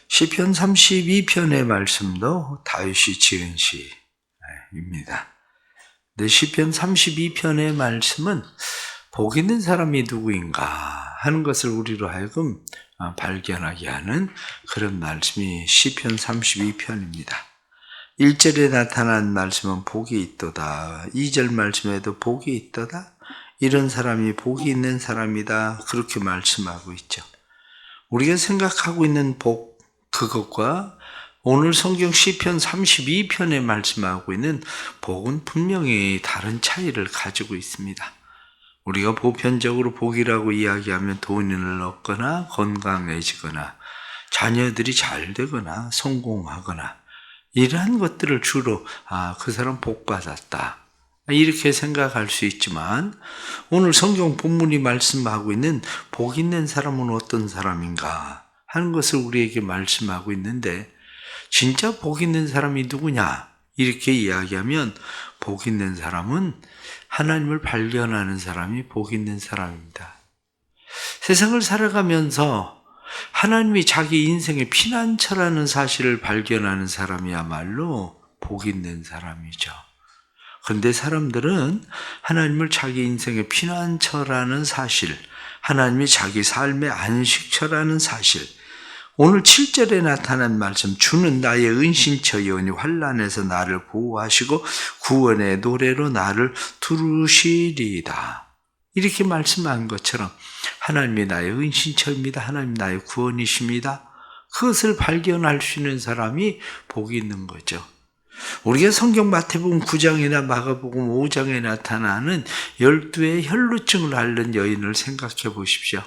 시편 32편의 말씀도 다윗이 지은 시입니다. 근데 시편 32편의 말씀은 복 있는 사람이 누구인가 하는 것을 우리로 하여금 발견하게 하는 그런 말씀이 시편 32편입니다. 1절에 나타난 말씀은 복이 있도다. 2절 말씀에도 복이 있도다. 이런 사람이 복이 있는 사람이다. 그렇게 말씀하고 있죠. 우리가 생각하고 있는 복, 그것과 오늘 성경 시편 32편에 말씀하고 있는 복은 분명히 다른 차이를 가지고 있습니다. 우리가 보편적으로 복이라고 이야기하면 돈을 얻거나 건강해지거나 자녀들이 잘 되거나 성공하거나 이러한 것들을 주로 그 사람 복 받았다 이렇게 생각할 수 있지만 오늘 성경 본문이 말씀하고 있는 복 있는 사람은 어떤 사람인가 하는 것을 우리에게 말씀하고 있는데 진짜 복 있는 사람이 누구냐 이렇게 이야기하면 복 있는 사람은 하나님을 발견하는 사람이 복 있는 사람입니다. 세상을 살아가면서 하나님이 자기 인생의 피난처라는 사실을 발견하는 사람이야말로 복 있는 사람이죠. 그런데 사람들은 하나님을 자기 인생의 피난처라는 사실, 하나님이 자기 삶의 안식처라는 사실, 오늘 7절에 나타난 말씀, 주는 나의 은신처이오니 환난에서 나를 보호하시고 구원의 노래로 나를 두르시리이다. 이렇게 말씀한 것처럼 하나님이 나의 은신처입니다. 하나님 나의 구원이십니다. 그것을 발견할 수 있는 사람이 복이 있는 거죠. 우리가 성경 마태복음 9장이나 마가복음 5장에 나타나는 12의 혈루증을 앓는 여인을 생각해 보십시오.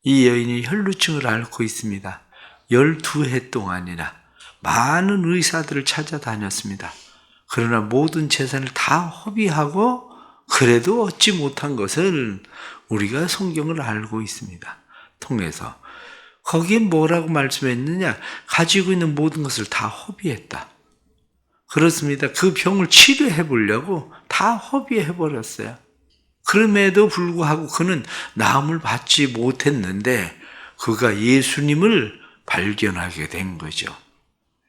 이 여인이 혈루증을 앓고 있습니다. 12해 동안이나 많은 의사들을 찾아다녔습니다. 그러나 모든 재산을 다 허비하고 그래도 얻지 못한 것을 우리가 성경을 알고 있습니다. 통해서 거기에 뭐라고 말씀했느냐? 가지고 있는 모든 것을 다 허비했다. 그렇습니다. 그 병을 치료해 보려고 다 허비해 버렸어요. 그럼에도 불구하고 그는 나음을 받지 못했는데 그가 예수님을 발견하게 된 거죠.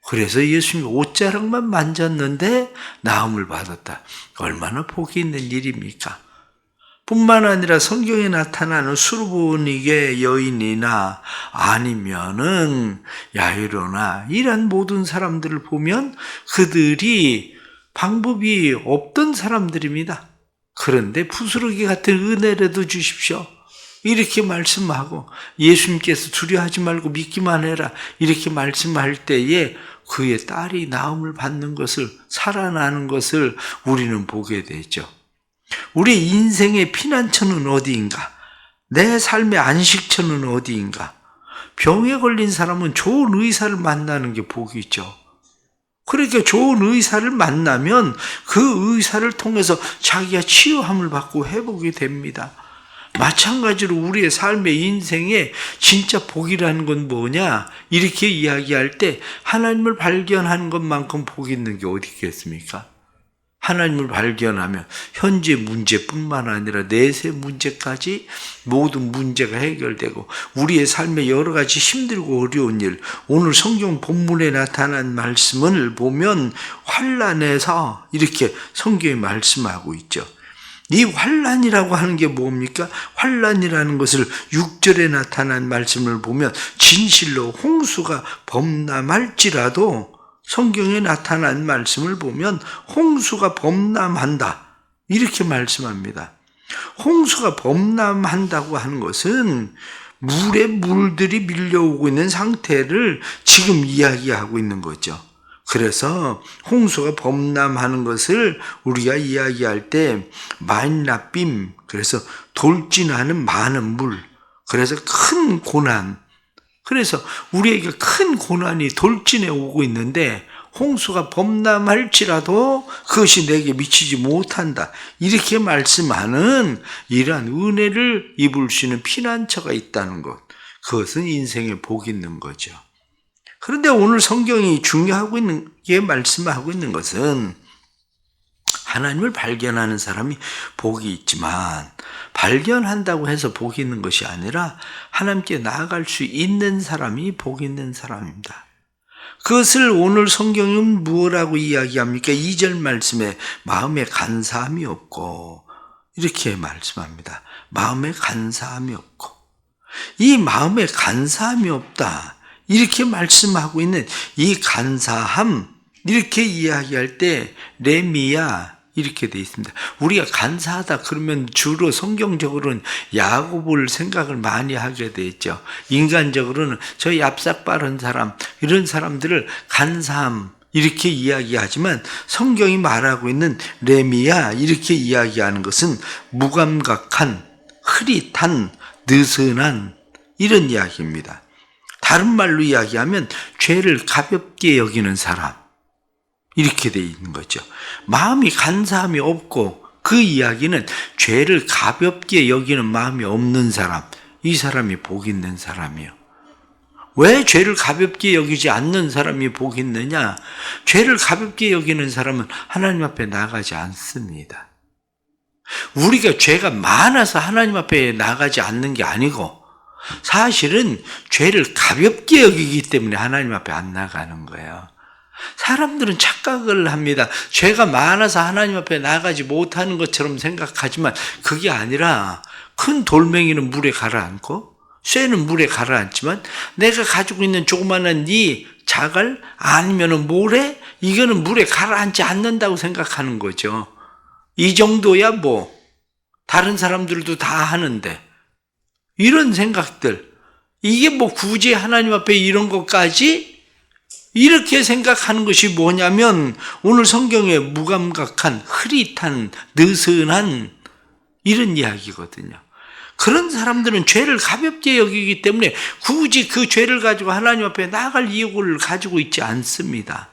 그래서 예수님이 옷자락만 만졌는데 나음을 받았다. 얼마나 복이 있는 일입니까? 뿐만 아니라 성경에 나타나는 수르보니게 여인이나 아니면은 야이로나 이런 모든 사람들을 보면 그들이 방법이 없던 사람들입니다. 그런데 부스러기 같은 은혜라도 주십시오. 이렇게 말씀하고 예수님께서 두려워하지 말고 믿기만 해라 이렇게 말씀할 때에 그의 딸이 나음을 받는 것을 살아나는 것을 우리는 보게 되죠. 우리 인생의 피난처는 어디인가? 내 삶의 안식처는 어디인가? 병에 걸린 사람은 좋은 의사를 만나는 게 복이죠. 그러니까 좋은 의사를 만나면 그 의사를 통해서 자기가 치유함을 받고 회복이 됩니다. 마찬가지로 우리의 삶의 인생에 진짜 복이라는 건 뭐냐? 이렇게 이야기할 때 하나님을 발견하는 것만큼 복이 있는 게 어디 있겠습니까? 하나님을 발견하면 현재 문제뿐만 아니라 내세 문제까지 모든 문제가 해결되고 우리의 삶에 여러 가지 힘들고 어려운 일, 오늘 성경 본문에 나타난 말씀을 보면 환난에서 이렇게 성경이 말씀하고 있죠. 이 환난이라고 하는 게 뭡니까? 환난이라는 것을 6절에 나타난 말씀을 보면 진실로 홍수가 범람할지라도 성경에 나타난 말씀을 보면 홍수가 범람한다. 이렇게 말씀합니다. 홍수가 범람한다고 하는 것은 물에 물들이 밀려오고 있는 상태를 지금 이야기하고 있는 거죠. 그래서 홍수가 범람하는 것을 우리가 이야기할 때 마인라빔, 그래서 돌진하는 많은 물, 그래서 큰 고난, 그래서 우리에게 큰 고난이 돌진해 오고 있는데 홍수가 범람할지라도 그것이 내게 미치지 못한다. 이렇게 말씀하는 이러한 은혜를 입을 수 있는 피난처가 있다는 것. 그것은 인생에 복이 있는 거죠. 그런데 오늘 성경이 중요하고 있는 게 말씀하고 있는 것은 하나님을 발견하는 사람이 복이 있지만 발견한다고 해서 복이 있는 것이 아니라 하나님께 나아갈 수 있는 사람이 복이 있는 사람입니다. 그것을 오늘 성경은 무엇라고 이야기합니까? 2절 말씀에 마음에 간사함이 없고 이렇게 말씀합니다. 마음에 간사함이 없고, 이 마음에 간사함이 없다 이렇게 말씀하고 있는 이 간사함, 이렇게 이야기할 때 레미야 이렇게 돼 있습니다. 우리가 간사하다 그러면 주로 성경적으로는 야곱을 생각을 많이 하게 돼 있죠. 인간적으로는 저 얍삭 빠른 사람, 이런 사람들을 간사함 이렇게 이야기하지만 성경이 말하고 있는 레미야 이렇게 이야기하는 것은 무감각한, 흐릿한, 느슨한 이런 이야기입니다. 다른 말로 이야기하면 죄를 가볍게 여기는 사람, 이렇게 되어 있는 거죠. 마음이 간사함이 없고, 그 이야기는 죄를 가볍게 여기는 마음이 없는 사람, 이 사람이 복 있는 사람이요. 왜 죄를 가볍게 여기지 않는 사람이 복 있느냐? 죄를 가볍게 여기는 사람은 하나님 앞에 나가지 않습니다. 우리가 죄가 많아서 하나님 앞에 나가지 않는 게 아니고, 사실은 죄를 가볍게 여기기 때문에 하나님 앞에 안 나가는 거예요. 사람들은 착각을 합니다. 죄가 많아서 하나님 앞에 나가지 못하는 것처럼 생각하지만 그게 아니라, 큰 돌멩이는 물에 가라앉고 쇠는 물에 가라앉지만 내가 가지고 있는 조그마한 이 자갈 아니면 모래, 이거는 물에 가라앉지 않는다고 생각하는 거죠. 이 정도야 뭐 다른 사람들도 다 하는데, 이런 생각들, 이게 뭐 굳이 하나님 앞에 이런 것까지 이렇게 생각하는 것이 뭐냐면, 오늘 성경에 무감각한, 흐릿한, 느슨한 이런 이야기거든요. 그런 사람들은 죄를 가볍게 여기기 때문에 굳이 그 죄를 가지고 하나님 앞에 나아갈 이유를 가지고 있지 않습니다.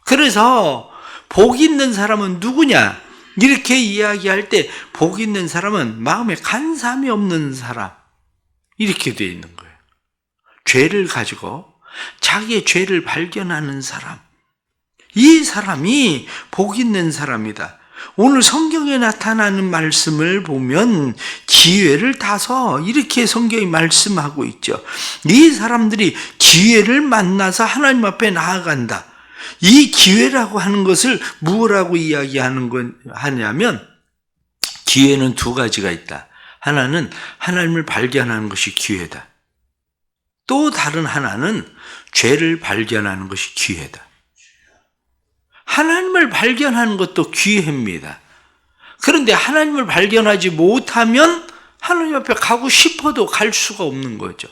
그래서 복 있는 사람은 누구냐? 이렇게 이야기할 때 복 있는 사람은 마음에 간사함이 없는 사람, 이렇게 되어 있는 거예요. 죄를 가지고 자기의 죄를 발견하는 사람, 이 사람이 복 있는 사람이다. 오늘 성경에 나타나는 말씀을 보면 기회를 타서 이렇게 성경이 말씀하고 있죠. 이 사람들이 기회를 만나서 하나님 앞에 나아간다. 이 기회라고 하는 것을 무엇라고 하냐면, 기회는 두 가지가 있다. 하나는 하나님을 발견하는 것이 기회다. 또 다른 하나는 죄를 발견하는 것이 기회다. 하나님을 발견하는 것도 기회입니다. 그런데 하나님을 발견하지 못하면 하나님 앞에 가고 싶어도 갈 수가 없는 거죠.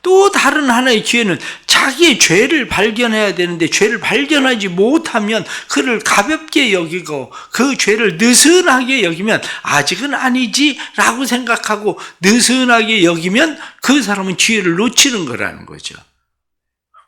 또 다른 하나의 기회는 자기의 죄를 발견해야 되는데 죄를 발견하지 못하면 그를 가볍게 여기고 그 죄를 느슨하게 여기면 아직은 아니지 라고 생각하고 느슨하게 여기면 그 사람은 기회를 놓치는 거라는 거죠.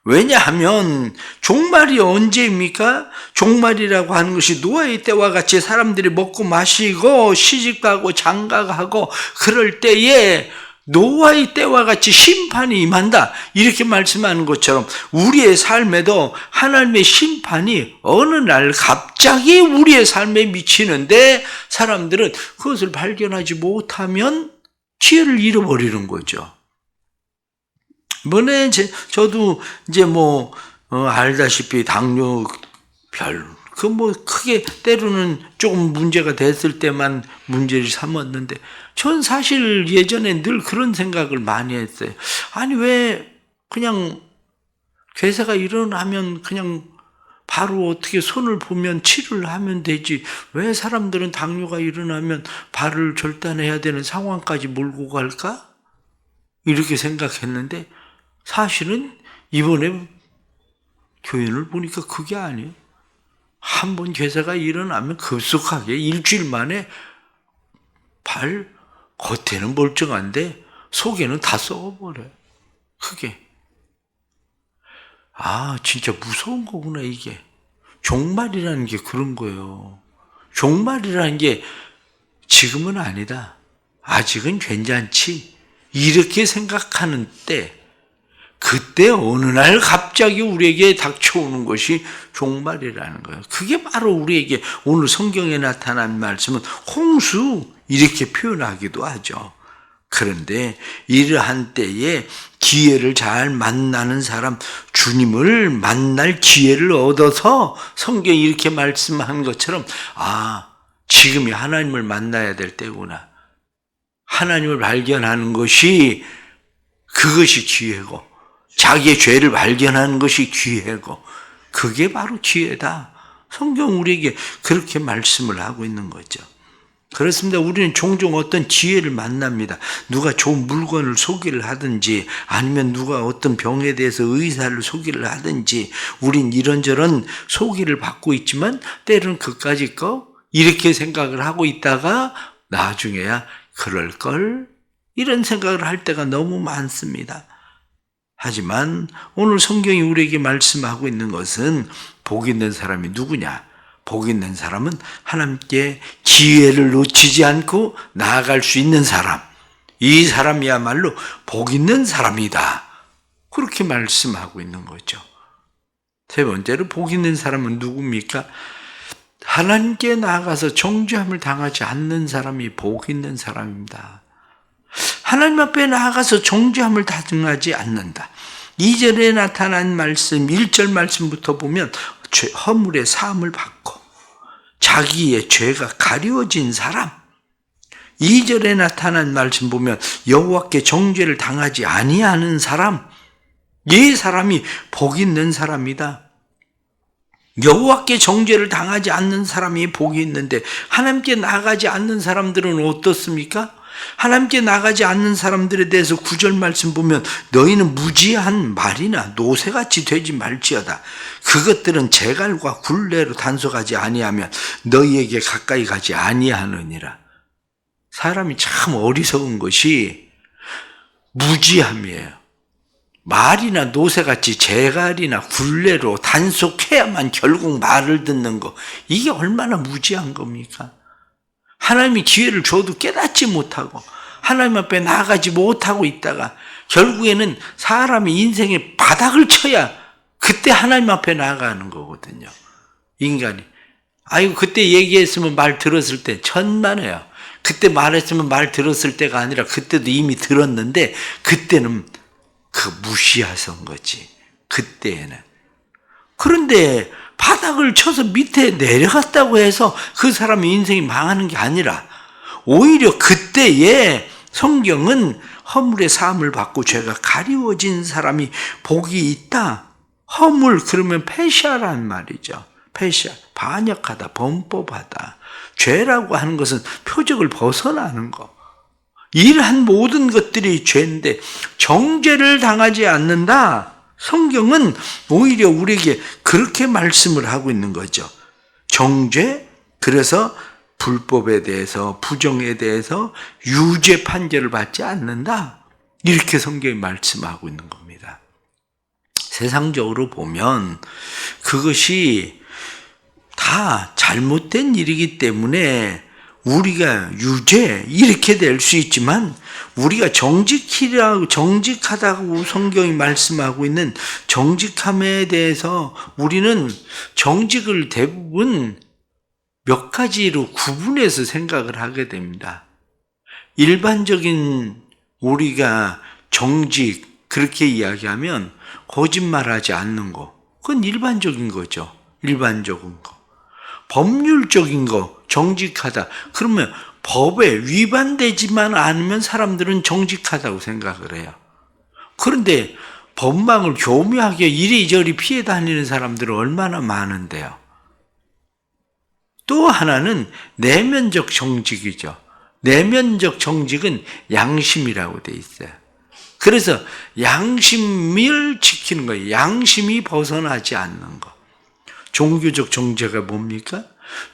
왜냐하면 종말이 언제입니까? 종말이라고 하는 것이 노아의 때와 같이 사람들이 먹고 마시고 시집가고 장가가고 그럴 때에 노아의 때와 같이 심판이 임한다, 이렇게 말씀하는 것처럼 우리의 삶에도 하나님의 심판이 어느 날 갑자기 우리의 삶에 미치는데 사람들은 그것을 발견하지 못하면 기회를 잃어버리는 거죠. 이번에 저도 이제 알다시피 당뇨별, 크게 때로는 조금 문제가 됐을 때만 문제를 삼았는데, 전 사실 예전에 늘 그런 생각을 많이 했어요. 아니, 왜 그냥 괴사가 일어나면 그냥 바로 어떻게 손을 보면 치료를 하면 되지, 왜 사람들은 당뇨가 일어나면 발을 절단해야 되는 상황까지 몰고 갈까? 이렇게 생각했는데, 사실은 이번에 교인을 보니까 그게 아니에요. 한번 괴사가 일어나면 급속하게 일주일 만에 발 겉에는 멀쩡한데 속에는 다 썩어버려요. 크게. 진짜 무서운 거구나, 이게. 종말이라는 게 그런 거예요. 종말이라는 게 지금은 아니다, 아직은 괜찮지, 이렇게 생각하는 때, 그때 어느 날 갑자기 우리에게 닥쳐오는 것이 종말이라는 거예요. 그게 바로 우리에게 오늘 성경에 나타난 말씀은 홍수 이렇게 표현하기도 하죠. 그런데 이러한 때에 기회를 잘 만나는 사람, 주님을 만날 기회를 얻어서 성경이 이렇게 말씀한 것처럼 지금이 하나님을 만나야 될 때구나. 하나님을 발견하는 것이 그것이 기회고 자기의 죄를 발견하는 것이 기회고 그게 바로 기회다. 성경 우리에게 그렇게 말씀을 하고 있는 거죠. 그렇습니다. 우리는 종종 어떤 기회를 만납니다. 누가 좋은 물건을 소개를 하든지 아니면 누가 어떤 병에 대해서 의사를 소개를 하든지 우린 이런저런 소개를 받고 있지만 때로는 그까짓 거 이렇게 생각을 하고 있다가 나중에야 그럴걸 이런 생각을 할 때가 너무 많습니다. 하지만 오늘 성경이 우리에게 말씀하고 있는 것은 복 있는 사람이 누구냐? 복 있는 사람은 하나님께 기회를 놓치지 않고 나아갈 수 있는 사람. 이 사람이야말로 복 있는 사람이다. 그렇게 말씀하고 있는 거죠. 세 번째로 복 있는 사람은 누굽니까? 하나님께 나아가서 정죄함을 당하지 않는 사람이 복 있는 사람입니다. 하나님 앞에 나아가서 정죄함을 당하지 않는다. 2절에 나타난 말씀, 1절 말씀부터 보면 허물의 사함을 받고 자기의 죄가 가리워진 사람. 2절에 나타난 말씀 보면 여호와께 정죄를 당하지 아니하는 사람. 이 사람이 복 있는 사람이다. 여호와께 정죄를 당하지 않는 사람이 복이 있는데 하나님께 나아가지 않는 사람들은 어떻습니까? 하나님께 나가지 않는 사람들에 대해서 9절 말씀 보면 너희는 무지한 말이나 노새같이 되지 말지어다. 그것들은 재갈과 굴레로 단속하지 아니하면 너희에게 가까이 가지 아니하느니라. 사람이 참 어리석은 것이 무지함이에요. 말이나 노새같이 재갈이나 굴레로 단속해야만 결국 말을 듣는 거, 이게 얼마나 무지한 겁니까? 하나님이 기회를 줘도 깨닫지 못하고 하나님 앞에 나아가지 못하고 있다가 결국에는 사람이 인생의 바닥을 쳐야 그때 하나님 앞에 나아가는 거거든요. 인간이. 아이고 그때 얘기했으면 말 들었을 때 천만에요. 그때 말했으면 말 들었을 때가 아니라 그때도 이미 들었는데 그때는 무시하선 거지. 그때에는. 그런데 바닥을 쳐서 밑에 내려갔다고 해서 그 사람의 인생이 망하는 게 아니라 오히려 그때에 성경은 허물의 사함을 받고 죄가 가리워진 사람이 복이 있다. 허물 그러면 페시아란 말이죠. 페시아, 반역하다, 범법하다. 죄라고 하는 것은 표적을 벗어나는 거. 이러한 모든 것들이 죄인데 정죄를 당하지 않는다. 성경은 오히려 우리에게 그렇게 말씀을 하고 있는 거죠. 정죄, 그래서 불법에 대해서, 부정에 대해서 유죄 판결을 받지 않는다. 이렇게 성경이 말씀하고 있는 겁니다. 세상적으로 보면 그것이 다 잘못된 일이기 때문에 우리가 유죄 이렇게 될 수 있지만 우리가 정직하다고 성경이 말씀하고 있는 정직함에 대해서 우리는 정직을 대부분 몇 가지로 구분해서 생각을 하게 됩니다. 일반적인 우리가 정직 그렇게 이야기하면 거짓말하지 않는 거, 그건 일반적인 거죠. 일반적인 거. 법률적인 거, 정직하다. 그러면 법에 위반되지만 않으면 사람들은 정직하다고 생각을 해요. 그런데 법망을 교묘하게 이리저리 피해 다니는 사람들은 얼마나 많은데요. 또 하나는 내면적 정직이죠. 내면적 정직은 양심이라고 돼 있어요. 그래서 양심을 지키는 거예요. 양심이 벗어나지 않는 거. 종교적 정죄가 뭡니까?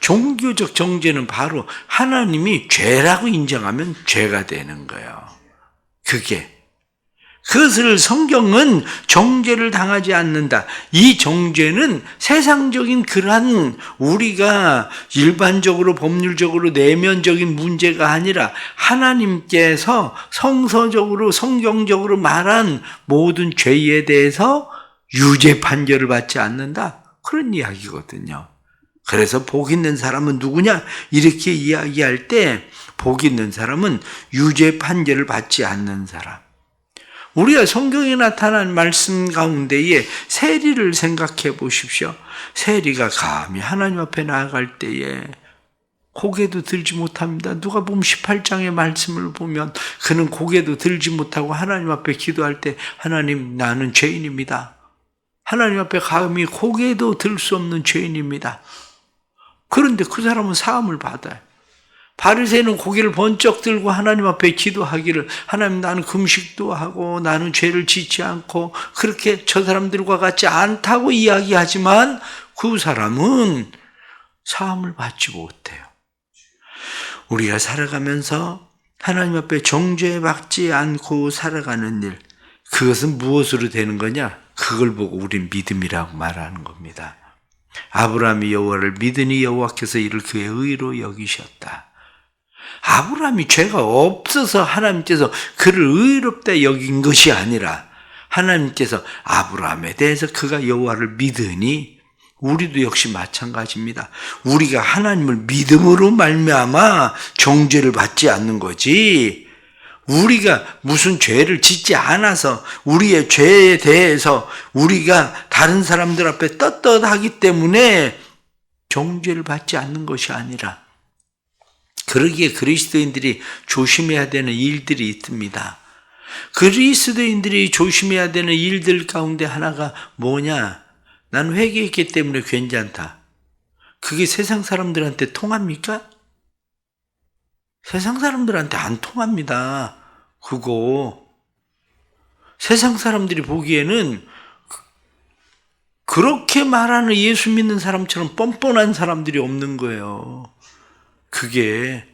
종교적 정죄는 바로 하나님이 죄라고 인정하면 죄가 되는 거예요. 그게. 그것을 성경은 정죄를 당하지 않는다. 이 정죄는 세상적인 그러한 우리가 일반적으로 법률적으로 내면적인 문제가 아니라 하나님께서 성서적으로 성경적으로 말한 모든 죄에 대해서 유죄 판결을 받지 않는다. 그런 이야기거든요. 그래서 복 있는 사람은 누구냐? 이렇게 이야기할 때 복 있는 사람은 유죄 판결을 받지 않는 사람. 우리가 성경에 나타난 말씀 가운데에 세리를 생각해 보십시오. 세리가 감히 하나님 앞에 나아갈 때에 고개도 들지 못합니다. 누가복음 18장의 말씀을 보면 그는 고개도 들지 못하고 하나님 앞에 기도할 때 하나님 나는 죄인입니다. 하나님 앞에 감히 고개도 들 수 없는 죄인입니다. 그런데 그 사람은 사함을 받아요. 바리새인은 고개를 번쩍 들고 하나님 앞에 기도하기를 하나님 나는 금식도 하고 나는 죄를 짓지 않고 그렇게 저 사람들과 같지 않다고 이야기하지만 그 사람은 사함을 받지 못해요. 우리가 살아가면서 하나님 앞에 정죄받지 않고 살아가는 일, 그것은 무엇으로 되는 거냐? 그걸 보고 우린 믿음이라고 말하는 겁니다. 아브라함이 여호와를 믿으니 여호와께서 이를 그의 의로 여기셨다. 아브라함이 죄가 없어서 하나님께서 그를 의롭다 여긴 것이 아니라 하나님께서 아브라함에 대해서 그가 여호와를 믿으니 우리도 역시 마찬가지입니다. 우리가 하나님을 믿음으로 말미암아 정죄를 받지 않는 거지 우리가 무슨 죄를 짓지 않아서 우리의 죄에 대해서 우리가 다른 사람들 앞에 떳떳하기 때문에 정죄를 받지 않는 것이 아니라 그러기에 그리스도인들이 조심해야 되는 일들이 있습니다. 그리스도인들이 조심해야 되는 일들 가운데 하나가 뭐냐? 난 회개했기 때문에 괜찮다. 그게 세상 사람들한테 통합니까? 세상 사람들한테 안 통합니다. 그거 세상 사람들이 보기에는 그렇게 말하는 예수 믿는 사람처럼 뻔뻔한 사람들이 없는 거예요. 그게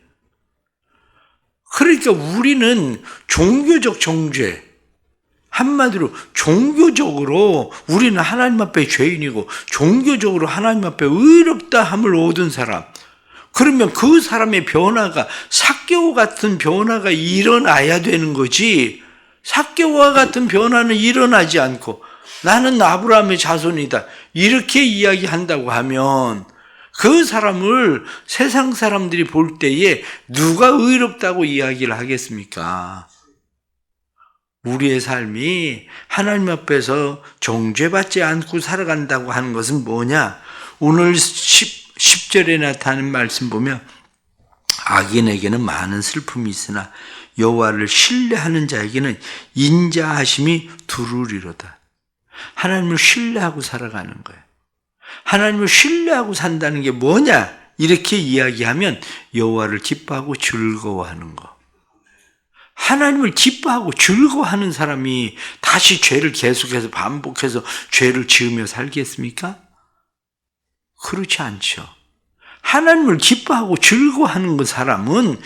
그러니까 우리는 종교적 정죄, 한마디로 종교적으로 우리는 하나님 앞에 죄인이고 종교적으로 하나님 앞에 의롭다 함을 얻은 사람, 그러면 그 사람의 변화가 삭개오 같은 변화가 일어나야 되는 거지, 삭개오와 같은 변화는 일어나지 않고 나는 아브라함의 자손이다 이렇게 이야기한다고 하면 그 사람을 세상 사람들이 볼 때에 누가 의롭다고 이야기를 하겠습니까? 우리의 삶이 하나님 앞에서 정죄받지 않고 살아간다고 하는 것은 뭐냐? 오늘 10절에 나타나는 말씀 보면 악인에게는 많은 슬픔이 있으나 여호와를 신뢰하는 자에게는 인자하심이 두루리로다. 하나님을 신뢰하고 살아가는 거예요. 하나님을 신뢰하고 산다는 게 뭐냐? 이렇게 이야기하면 여호와를 기뻐하고 즐거워하는 거. 하나님을 기뻐하고 즐거워하는 사람이 다시 죄를 계속해서 반복해서 죄를 지으며 살겠습니까? 그렇지 않죠. 하나님을 기뻐하고 즐거워하는 그 사람은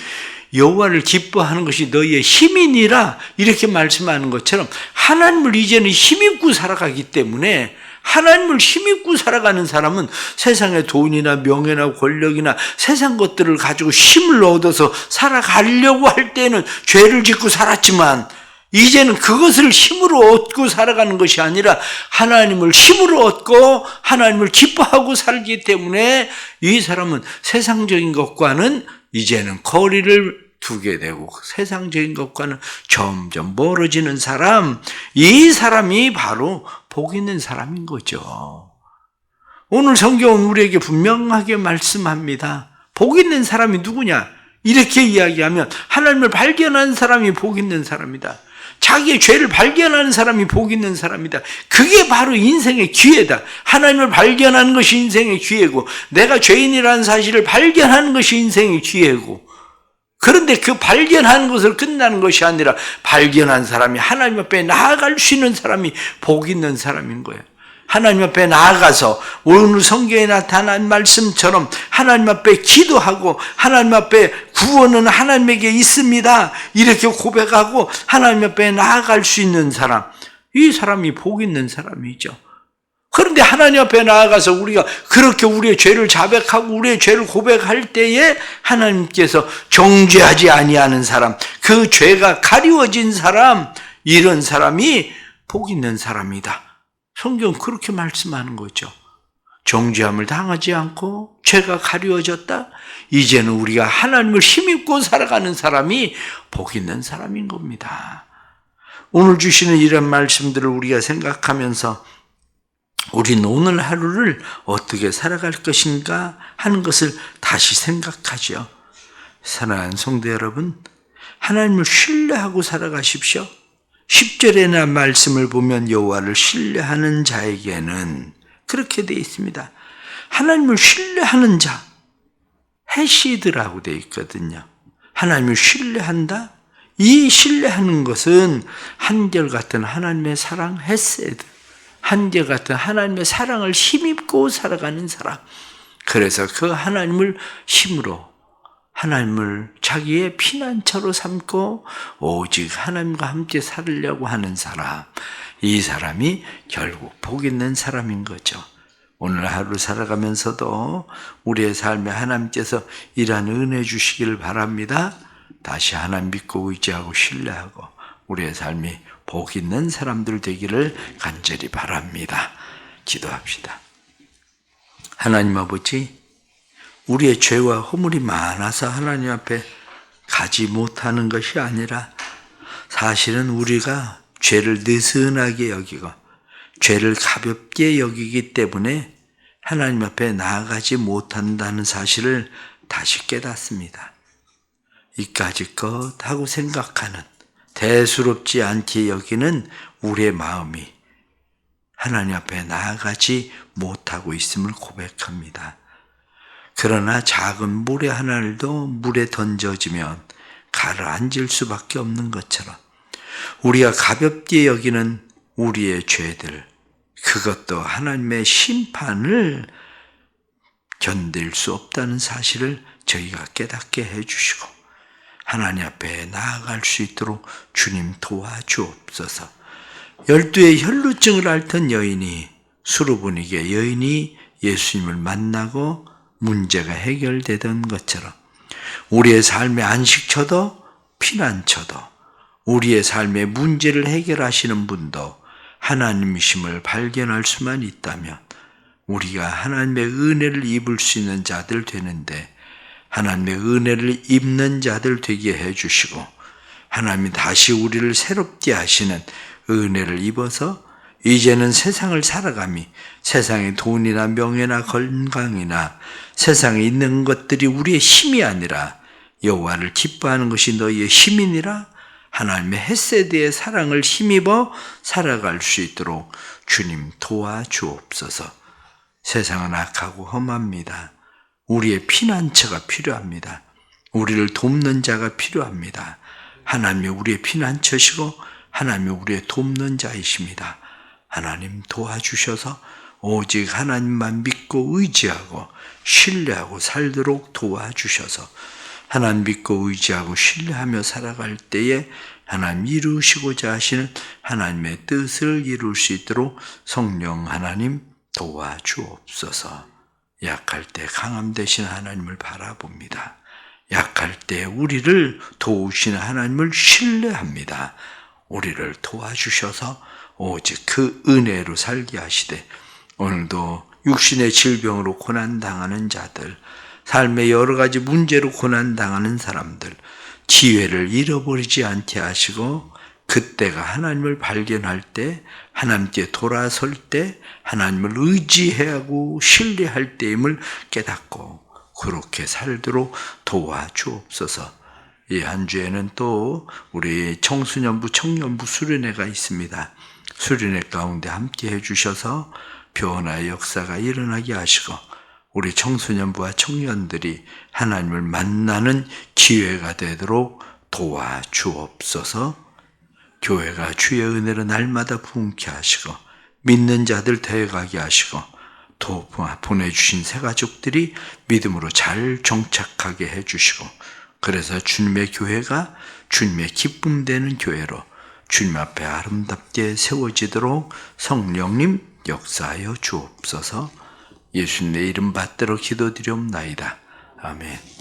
여호와를 기뻐하는 것이 너희의 힘이니라 이렇게 말씀하는 것처럼 하나님을 이제는 힘입고 살아가기 때문에 하나님을 힘입고 살아가는 사람은 세상의 돈이나 명예나 권력이나 세상 것들을 가지고 힘을 얻어서 살아가려고 할 때는 죄를 짓고 살았지만 이제는 그것을 힘으로 얻고 살아가는 것이 아니라 하나님을 힘으로 얻고 하나님을 기뻐하고 살기 때문에 이 사람은 세상적인 것과는 이제는 거리를 두게 되고 세상적인 것과는 점점 멀어지는 사람, 이 사람이 바로 복 있는 사람인 거죠. 오늘 성경은 우리에게 분명하게 말씀합니다. 복 있는 사람이 누구냐? 이렇게 이야기하면 하나님을 발견한 사람이 복 있는 사람이다. 자기의 죄를 발견하는 사람이 복 있는 사람이다. 그게 바로 인생의 기회다. 하나님을 발견하는 것이 인생의 기회고 내가 죄인이라는 사실을 발견하는 것이 인생의 기회고, 그런데 그 발견하는 것을 끝나는 것이 아니라 발견한 사람이 하나님 앞에 나아갈 수 있는 사람이 복 있는 사람인 거예요. 하나님 앞에 나아가서 오늘 성경에 나타난 말씀처럼 하나님 앞에 기도하고 하나님 앞에 구원은 하나님에게 있습니다. 이렇게 고백하고 하나님 앞에 나아갈 수 있는 사람, 이 사람이 복 있는 사람이죠. 그런데 하나님 앞에 나아가서 우리가 그렇게 우리의 죄를 자백하고 우리의 죄를 고백할 때에 하나님께서 정죄하지 아니하는 사람, 그 죄가 가리워진 사람, 이런 사람이 복 있는 사람이다. 성경은 그렇게 말씀하는 거죠. 정죄함을 당하지 않고 죄가 가리워졌다. 이제는 우리가 하나님을 힘입고 살아가는 사람이 복 있는 사람인 겁니다. 오늘 주시는 이런 말씀들을 우리가 생각하면서 우리는 오늘 하루를 어떻게 살아갈 것인가 하는 것을 다시 생각하죠. 사랑하는 성도 여러분, 하나님을 신뢰하고 살아가십시오. 10절에나 말씀을 보면 여호와를 신뢰하는 자에게는 그렇게 되어 있습니다. 하나님을 신뢰하는 자, 헤시드라고 되어 있거든요. 하나님을 신뢰한다? 이 신뢰하는 것은 한결같은 하나님의 사랑, 헤세드, 한결같은 하나님의 사랑을 힘입고 살아가는 사람. 그래서 그 하나님을 힘으로 하나님을 자기의 피난처로 삼고 오직 하나님과 함께 살으려고 하는 사람, 이 사람이 결국 복 있는 사람인 거죠. 오늘 하루 살아가면서도 우리의 삶에 하나님께서 이러한 은혜 주시기를 바랍니다. 다시 하나님 믿고 의지하고 신뢰하고 우리의 삶이 복 있는 사람들 되기를 간절히 바랍니다. 기도합시다. 하나님 아버지, 우리의 죄와 허물이 많아서 하나님 앞에 가지 못하는 것이 아니라 사실은 우리가 죄를 느슨하게 여기고 죄를 가볍게 여기기 때문에 하나님 앞에 나아가지 못한다는 사실을 다시 깨닫습니다. 이까짓 것 하고 생각하는 대수롭지 않게 여기는 우리의 마음이 하나님 앞에 나아가지 못하고 있음을 고백합니다. 그러나 작은 모래 하나도 물에 던져지면 가라앉을 수밖에 없는 것처럼 우리가 가볍게 여기는 우리의 죄들, 그것도 하나님의 심판을 견딜 수 없다는 사실을 저희가 깨닫게 해주시고 하나님 앞에 나아갈 수 있도록 주님 도와주옵소서. 12의 혈루증을 앓던 여인이 수르보니게 여인이 예수님을 만나고 문제가 해결되던 것처럼 우리의 삶의 안식처도 피난처도 우리의 삶의 문제를 해결하시는 분도 하나님이심을 발견할 수만 있다면 우리가 하나님의 은혜를 입을 수 있는 자들 되는데 하나님의 은혜를 입는 자들 되게 해주시고 하나님이 다시 우리를 새롭게 하시는 은혜를 입어서 이제는 세상을 살아감이 세상의 돈이나 명예나 건강이나 세상에 있는 것들이 우리의 힘이 아니라 여호와를 기뻐하는 것이 너희의 힘이니라. 하나님의 헤세드의 사랑을 힘입어 살아갈 수 있도록 주님 도와주옵소서. 세상은 악하고 험합니다. 우리의 피난처가 필요합니다. 우리를 돕는 자가 필요합니다. 하나님이 우리의 피난처시고 하나님이 우리의 돕는 자이십니다. 하나님 도와주셔서 오직 하나님만 믿고 의지하고 신뢰하고 살도록 도와주셔서 하나님 믿고 의지하고 신뢰하며 살아갈 때에 하나님 이루시고자 하시는 하나님의 뜻을 이룰 수 있도록 성령 하나님 도와주옵소서. 약할 때 강함 되신 하나님을 바라봅니다. 약할 때 우리를 도우시는 하나님을 신뢰합니다. 우리를 도와주셔서 오직 그 은혜로 살게 하시되 오늘도 육신의 질병으로 고난당하는 자들, 삶의 여러 가지 문제로 고난당하는 사람들, 기회를 잃어버리지 않게 하시고 그때가 하나님을 발견할 때, 하나님께 돌아설 때, 하나님을 의지하고 신뢰할 때임을 깨닫고 그렇게 살도록 도와주옵소서. 이 한 주에는 또 우리 청소년부, 청년부 수련회가 있습니다. 수련회 가운데 함께 해주셔서 변화의 역사가 일어나게 하시고 우리 청소년부와 청년들이 하나님을 만나는 기회가 되도록 도와주옵소서. 교회가 주의 은혜로 날마다 부흥케 하시고 믿는 자들 데려가게 하시고 또 보내주신 새 가족들이 믿음으로 잘 정착하게 해주시고 그래서 주님의 교회가 주님의 기쁨 되는 교회로 주님 앞에 아름답게 세워지도록 성령님 역사하여 주옵소서. 예수님의 이름 받들어 기도드리옵나이다. 아멘.